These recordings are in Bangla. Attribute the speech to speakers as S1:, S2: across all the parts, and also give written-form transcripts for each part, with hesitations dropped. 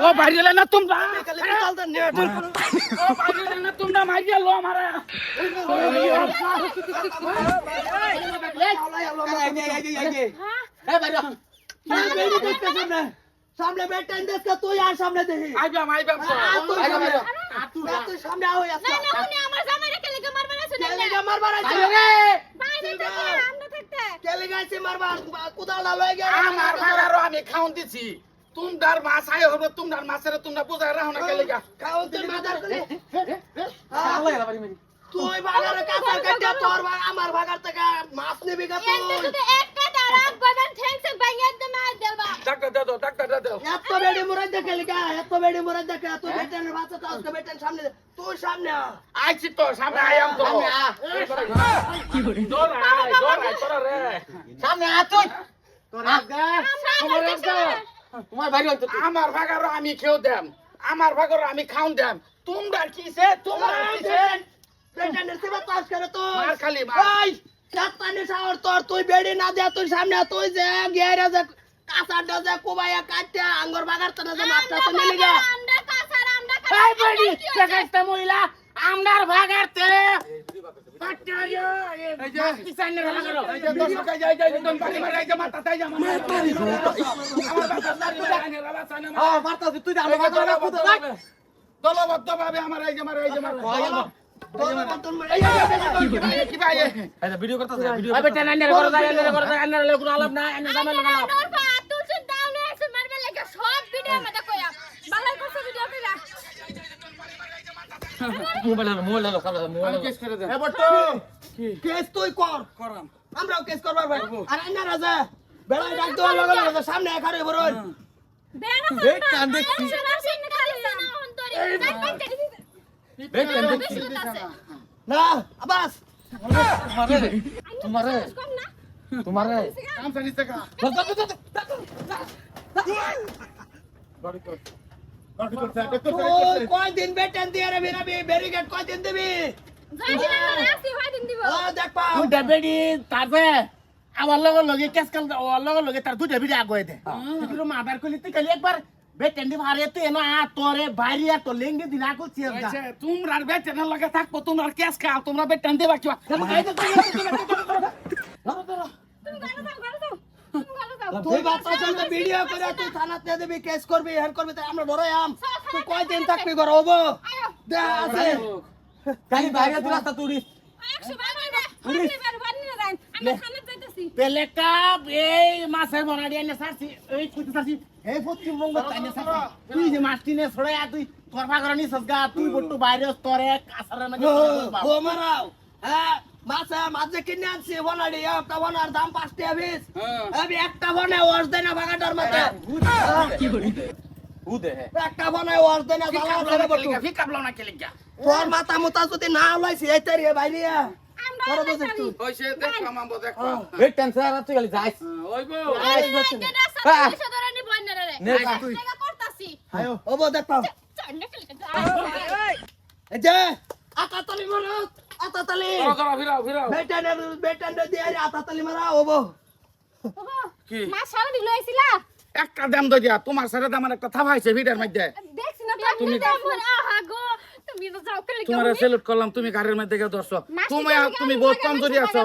S1: ও বাইরে না তোমরা
S2: খালি চলতে নেট
S1: ও বাইরে না তোমরা মারিয়া লো আমারে
S2: सामने बैठे इंदेश का तू यार सामने देखी
S1: আইবাম
S2: तू सामने आओ यार
S3: না না উনি আমার জামাইরে কে লাগা মারবা না শুনেন না
S2: केलेगा मार मारा
S3: বাইরে থেকে আমরা থাকতে
S2: केलेगा से मार मार कुदाल डालो गया
S1: আমার ভাগারও আমি খাউন দিছি তোমরার মাছ আই হবে তোমরার মাছের তোমরা বুঝাই রাখো না কেলে গা
S2: खाओ तो मादर करे तू भागार का सर कट्या तोर भाग আমার ভাগার থেকে মাছ নেবি গা তুই
S3: এন্ড শুধু একটা তারাক বাগান থ্যাঙ্কস বাইয়া দে মার দেবা
S1: ডাক্তার দে দাও
S2: এত বেড়ি মুরাদ দেখে লিখা এত বেড়ি মুরাদ দেখে তুই বেটেনের বাচ্চা তো उसके বেটেন সামনে তুই সামনে आ
S1: আইছি তো সামনে আয়াম তো কি করে জোর আয় তোরা রে
S4: সামনে আ তুই তোর আজগা
S3: তোমার একটা
S4: তোমার বাড়ি হইতো তুই
S1: আমার ভাগারও আমি খেও দেম আমার ভাগারও আমি খাউন দেম তোমরা কিসে
S2: বেটেনের সেবা তাস করে তো
S1: মার খালি মার
S2: ওই সাতানি সাওর তোর তুই বেড়ি না দে তুই সামনে তুই যে গেরা যে কাঁচাটা যে কোবায়া কাটতে আঙ্গুর বাগার তো না যে মাছটা তো নিলি গা
S3: আমরা কাসার আমরা
S1: এই বড়ি দেখাইতে মহিলা আমরার ভাগারতে পাটারিও এই যে কিসানের ভাগারও এই যে দর্শক যাই একদম বাড়ি মারা এই যে মাথা তাই যা আমার বাচ্চা দাঁড়ি লাগানে রাবাসা না
S4: হ্যাঁ মারতা তুই আমার বাড়ি কুদা রাখ
S1: দলবদ্ধ ভাবে আমার এই যে মারা কি ভাই
S4: এই ভিডিও করতেছ ভিডিও
S1: আবে টানা আন্নার করে যায় আন্নার লোক আলাপ না আন্নার জামাই লাগালাম
S3: নরফা তুলসিন ডাউনে আছে মারবে লাগে সব ভিডিও মধ্যে কইয়া বাংলা কথা ভিডিও কইরা
S4: মোবাইল হলো কালো মোবাইল
S1: কেস করে দেন
S4: এ বট্টু
S2: কেস তুই কর
S1: করাম
S2: আমরাও কেস করবার ভাই আর আইনা রাজা বেড়া ডাক দেওয়া লাগা সামনে এখানে বরুন
S3: বেনা
S4: এই কান দেখছি
S3: শোনা খালি না অন্তরে
S4: এই কান দেখছি
S2: না আবাস
S4: তোমারে
S3: কম না
S4: তোমারে
S1: কাম জানিস টাকা
S2: তুই কয় দিন বেটেন দিয়ে রে বিরাবি ব্যারিকেড কয় দিন দিবি
S3: জানি না রাসি হয় দিন দিব
S2: ও দেখ পাও
S1: দুটা বেডি তারপরে আমার লগে কেস কাল লগে তার দুটা বেডি আগুয়ে দে কিন্তু মাদার কলি তুই খালি একবার বেটেন্ডি ভারে তুই এনো তোরে বাইরিয়া তো লেঙ্গে দিনা কো চিয়া যা তোমরা বেটেন লগে থাকবো তোমরা কেস খাও তোমরা বেটেন দেবা কি
S3: তুমি গানো দাও
S2: তুই বাচ্চা চলতে ভিডিও করে তুই থানাতে দিবি কেস করবি হেন করবি তাই আমরা ডরাই আম তুই কয় দিন থাকবি ঘর হবো দে আছে
S4: কালি বাইরে তুই রাস্তা তুই
S3: 100 বার না পুলিশ বানি না যাই আমরা থানা যাইতাছি
S1: পেলেকা এই মাছের বনাডি এনে সারছি এই কইতে সারছি এই পশ্চিমবঙ্গ তাইনে সারছি তুই যে মাছটিনে ছড়াইয়া তুই তোর ভাগর নি সসগা তুই বট্টু বাইরে তোরে কাছারের মধ্যে
S2: ও মারাও হ্যাঁ মাছে কিনে আনছি বনাডি একটা বনার দাম 5 টাকা 20 আমি একটা বনে ওয়াশ দেনা ভাগাটার মধ্যে
S4: উদে
S2: একটা বনে ওয়াশ দেনা জ্বালা করে বটু
S1: ফিকাবলাও না কেলিকা
S2: তোর মাথা মুতা যদি না হলাইছি এই তারি বাইরিয়া তোর বসে তুই
S1: হইছে দেখলাম আমবো দেখলাম
S4: এই টেনশন আর তুই খালি যাইস
S1: ওইবো
S3: এটা সাথে ধরে নি বন্যা রে
S4: নে যা তুই
S3: টাকা করতাছি
S4: আয়ো
S2: ওবো দেখ পাও
S3: চন্ডা খেলে
S2: এই যে আতাতালি মারো আতাতালি
S1: করো ফিরাও
S2: বেটানে দিয়ে আতাতালি মারা ওবো
S1: কি
S3: মা সারা দিল আইছিলা
S1: একটা দাম দই দিয়া তোমার সাথে দাম একটা থাবাইছে ভিডিওর মধ্যে
S3: দেখছ না তুমি আহা গো তুমি তো যাও করে
S1: তোমার সেলুট করলাম তুমি গাড়ির মধ্যে গিয়ে দর্শক তুমি তুমি বহুত কমজোরি আছো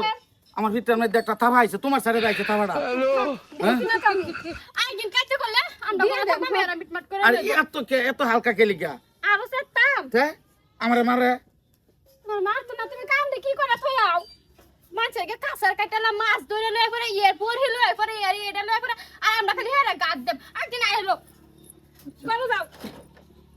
S1: আমার ভিতরের মধ্যে একটা থাবাইছে তোমার সাথে রাইছে থাবাটা
S3: আইগিন কাছে করলে আমরা বড় থাকবা মেরা মিটমাট করে
S1: আর এত হালকা কেলিকা
S3: আরো সেতাম
S1: তে আমারে মারে
S3: মোর মার তো না তুমি কাম দে কি করে থয়াও মাছেকে কাসার কাটালা মাছ ধরে লয় পরে এরপর হিলো এরপরে এটা লয় পরে আর আমরা খালি হেরা গাদ দেব আর দিন আইলো